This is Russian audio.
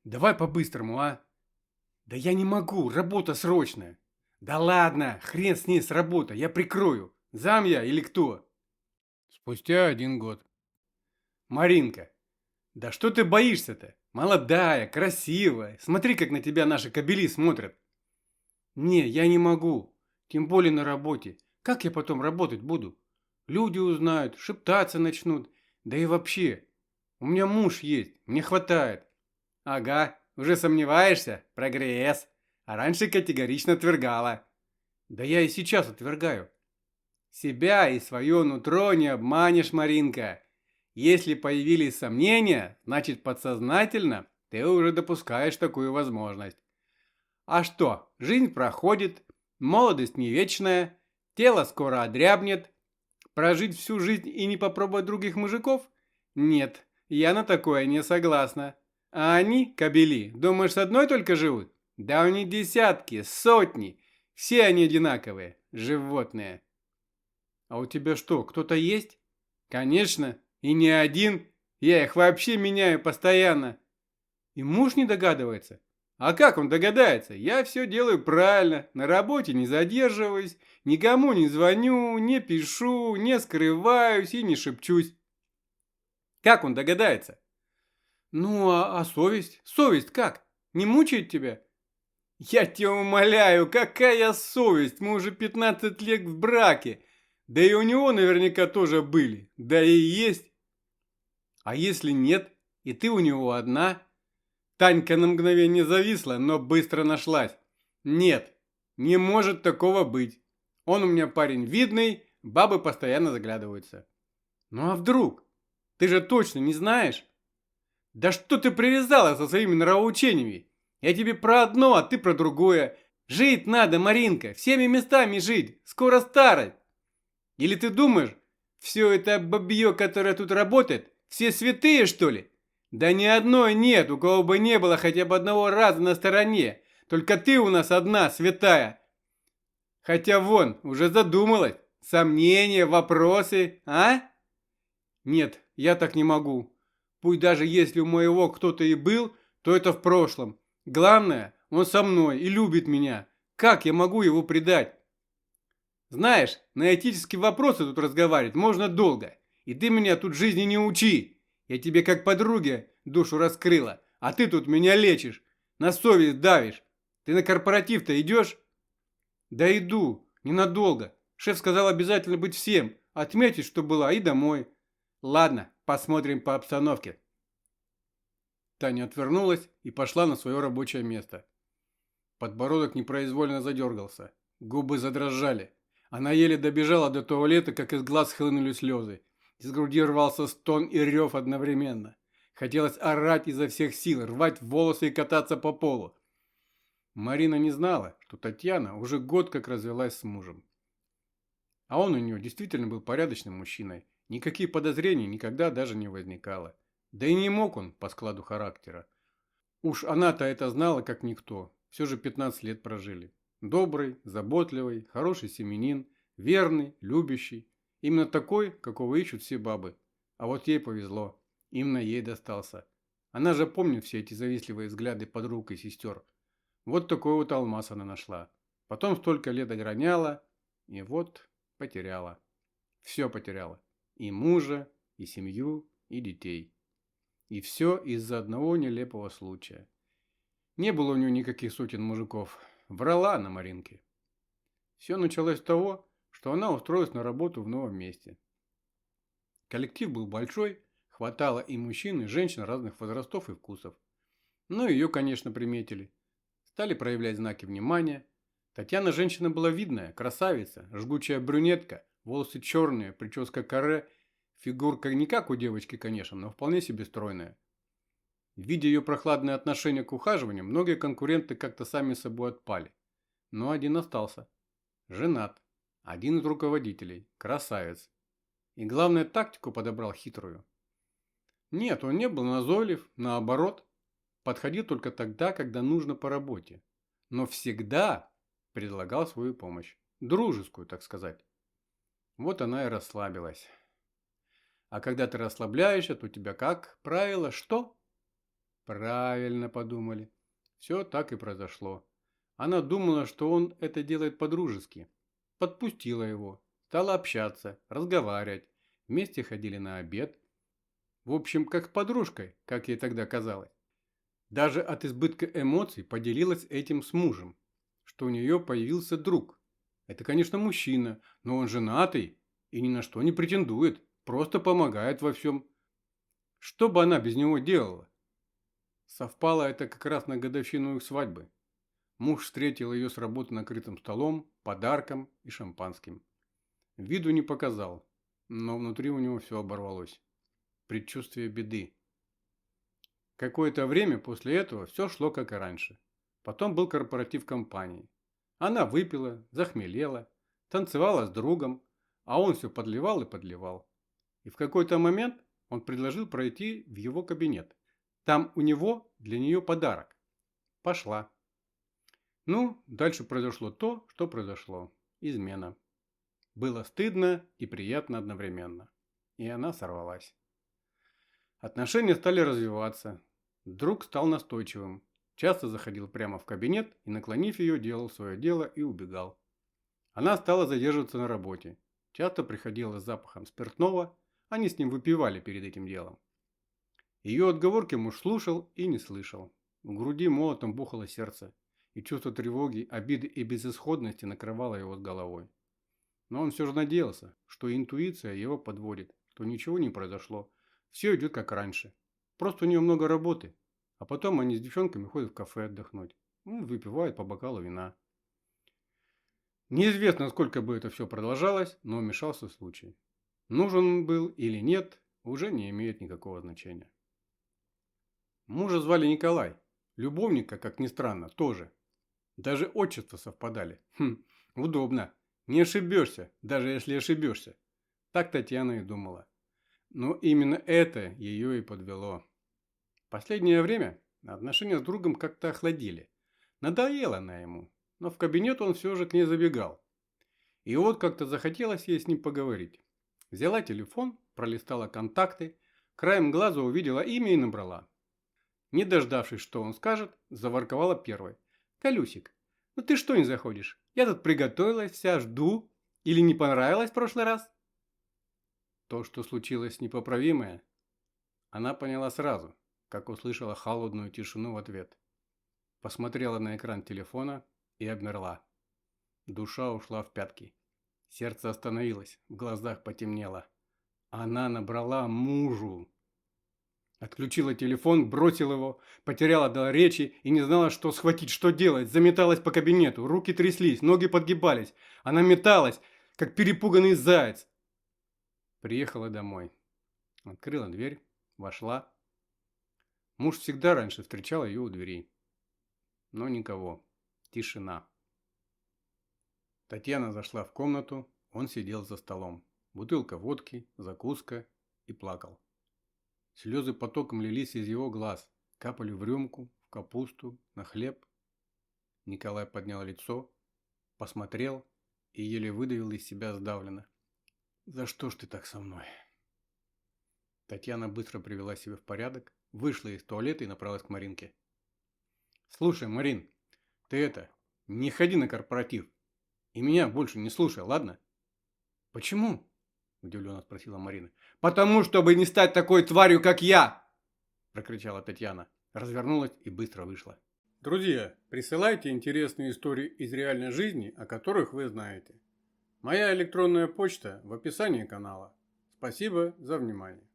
Давай по-быстрому, а? Да я не могу, работа срочная. Да ладно, хрен с ней с работы, я прикрою. Зам я или кто? Спустя 1 год. Маринка, да что ты боишься-то? Молодая, красивая. Смотри, как на тебя наши кобели смотрят. Не, я не могу. Тем более на работе. Как я потом работать буду? Люди узнают, шептаться начнут. Да и вообще, у меня муж есть, мне хватает. Ага, уже сомневаешься? Прогресс. А раньше категорично отвергала. Да я и сейчас отвергаю. Себя и свое нутро не обманешь, Маринка. Если появились сомнения, значит подсознательно ты уже допускаешь такую возможность. А что, жизнь проходит, молодость не вечная, тело скоро одрябнет. Прожить всю жизнь и не попробовать других мужиков? Нет, я на такое не согласна. А они, кобели, думаешь, с одной только живут? Да у них десятки, сотни. Все они одинаковые, животные. А у тебя что, кто-то есть? Конечно, и не один. Я их вообще меняю постоянно. И муж не догадывается. А как он догадается? Я все делаю правильно, на работе не задерживаюсь, никому не звоню, не пишу, не скрываюсь и не шепчусь. Как он догадается? Ну, а совесть? Совесть как? Не мучает тебя? Я тебя умоляю, какая совесть? Мы уже 15 лет в браке. Да и у него наверняка тоже были. Да и есть. А если нет, и ты у него одна? Танька на мгновение зависла, но быстро нашлась. Нет, не может такого быть. Он у меня парень видный, бабы постоянно заглядываются. Ну а вдруг? Ты же точно не знаешь? Да что ты привязала со своими нравоучениями? Я тебе про одно, а ты про другое. Жить надо, Маринка, всеми местами жить. Скоро старость. Или ты думаешь, все это бабье, которое тут работает, все святые, что ли? Да ни одной нет, у кого бы не было хотя бы одного раза на стороне. Только ты у нас одна, святая. Хотя вон, уже задумалась. Сомнения, вопросы, а? Нет, я так не могу. Пусть даже если у моего кто-то и был, то это в прошлом. Главное, он со мной и любит меня. Как я могу его предать? Знаешь, на этические вопросы тут разговаривать можно долго. И ты меня тут жизни не учи. Я тебе как подруге душу раскрыла, а ты тут меня лечишь. На совесть давишь. Ты на корпоратив-то идешь? Да иду, ненадолго. Шеф сказал обязательно быть всем. Отметить, что была, и домой. Ладно, посмотрим по обстановке. Таня отвернулась и пошла на свое рабочее место. Подбородок непроизвольно задергался. Губы задрожали. Она еле добежала до туалета, как из глаз хлынули слезы. Из груди рвался стон и рев одновременно. Хотелось орать изо всех сил, рвать волосы и кататься по полу. Марина не знала, что Татьяна уже год как развелась с мужем. А он у нее действительно был порядочным мужчиной. Никаких подозрений никогда даже не возникало. Да и не мог он по складу характера. Уж она-то это знала, как никто. Все же 15 лет прожили. Добрый, заботливый, хороший семьянин, верный, любящий. Именно такой, какого ищут все бабы. А вот ей повезло. Именно ей достался. Она же помнит все эти завистливые взгляды подруг и сестер. Вот такой вот алмаз она нашла. Потом столько лет ограняла, и вот потеряла. Все потеряла. И мужа, и семью, и детей. И все из-за одного нелепого случая. Не было у нее никаких сотен мужиков. Врала она Маринке. Все началось с того, что она устроилась на работу в новом месте. Коллектив был большой, хватало и мужчин, и женщин разных возрастов и вкусов. Но ее, конечно, приметили. Стали проявлять знаки внимания. Татьяна женщина была видная, красавица, жгучая брюнетка, волосы черные, прическа каре, фигурка не как у девочки, конечно, но вполне себе стройная. Видя ее прохладное отношение к ухаживанию, многие конкуренты как-то сами собой отпали. Но один остался. Женат. Один из руководителей. Красавец. И главное, тактику подобрал хитрую. Нет, он не был назойлив, наоборот. Подходил только тогда, когда нужно по работе. Но всегда предлагал свою помощь. Дружескую, так сказать. Вот она и расслабилась. А когда ты расслабляешься, то у тебя, как правило, что? Правильно подумали. Все так и произошло. Она думала, что он это делает по-дружески. Подпустила его, стала общаться, разговаривать. Вместе ходили на обед. В общем, как с подружкой, как ей тогда казалось. Даже от избытка эмоций поделилась этим с мужем, что у нее появился друг. Это, конечно, мужчина, но он женатый и ни на что не претендует, просто помогает во всем. Что бы она без него делала? Совпало это как раз на годовщину их свадьбы. Муж встретил ее с работы накрытым столом, подарком и шампанским. Виду не показал, но внутри у него все оборвалось. Предчувствие беды. Какое-то время после этого все шло как и раньше. Потом был корпоратив компании. Она выпила, захмелела, танцевала с другом, а он все подливал и подливал. И в какой-то момент он предложил пройти в его кабинет. Там у него для нее подарок. Пошла. Ну, дальше произошло то, что произошло. Измена. Было стыдно и приятно одновременно. И она сорвалась. Отношения стали развиваться. Друг стал настойчивым. Часто заходил прямо в кабинет и, наклонив ее, делал свое дело и убегал. Она стала задерживаться на работе. Часто приходила с запахом спиртного. Они с ним выпивали перед этим делом. Ее отговорки муж слушал и не слышал. В груди молотом бухало сердце. И чувство тревоги, обиды и безысходности накрывало его с головой. Но он все же надеялся, что интуиция его подводит, что ничего не произошло. Все идет как раньше. Просто у нее много работы. А потом они с девчонками ходят в кафе отдохнуть. Ну, выпивают по бокалу вина. Неизвестно, сколько бы это все продолжалось, но вмешался случай. Нужен он был или нет, уже не имеет никакого значения. Мужа звали Николай. Любовника, как ни странно, тоже. Даже отчества совпадали. Удобно. Не ошибешься, даже если ошибешься. Так Татьяна и думала. Но именно это ее и подвело. Последнее время отношения с другом как-то охладили. Надоела она ему, но в кабинет он все же к ней забегал. И вот как-то захотелось ей с ним поговорить. Взяла телефон, пролистала контакты, краем глаза увидела имя и набрала. Не дождавшись, что он скажет, заворковала первой. «Колюсик, ну ты что не заходишь? Я тут приготовилась, вся жду. Или не понравилось в прошлый раз?» То, что случилось непоправимое, она поняла сразу, как услышала холодную тишину в ответ. Посмотрела на экран телефона и обмерла. Душа ушла в пятки. Сердце остановилось, в глазах потемнело. Она набрала мужу. Отключила телефон, бросила его, потеряла дар речи и не знала, что схватить, что делать. Заметалась по кабинету, руки тряслись, ноги подгибались. Она металась, как перепуганный заяц. Приехала домой. Открыла дверь, вошла. Муж всегда раньше встречал ее у дверей. Но никого. Тишина. Татьяна зашла в комнату, он сидел за столом. Бутылка водки, закуска и плакал. Слезы потоком лились из его глаз, капали в рюмку, в капусту, на хлеб. Николай поднял лицо, посмотрел и еле выдавил из себя сдавленно: «За что ж ты так со мной?» Татьяна быстро привела себя в порядок, вышла из туалета и направилась к Маринке. «Слушай, Марин, ты не ходи на корпоратив и меня больше не слушай, ладно?» «Почему?» – удивленно спросила Марина. «Потому, чтобы не стать такой тварью, как я!» – прокричала Татьяна, развернулась и быстро вышла. Друзья, присылайте интересные истории из реальной жизни, о которых вы знаете. Моя электронная почта в описании канала. Спасибо за внимание.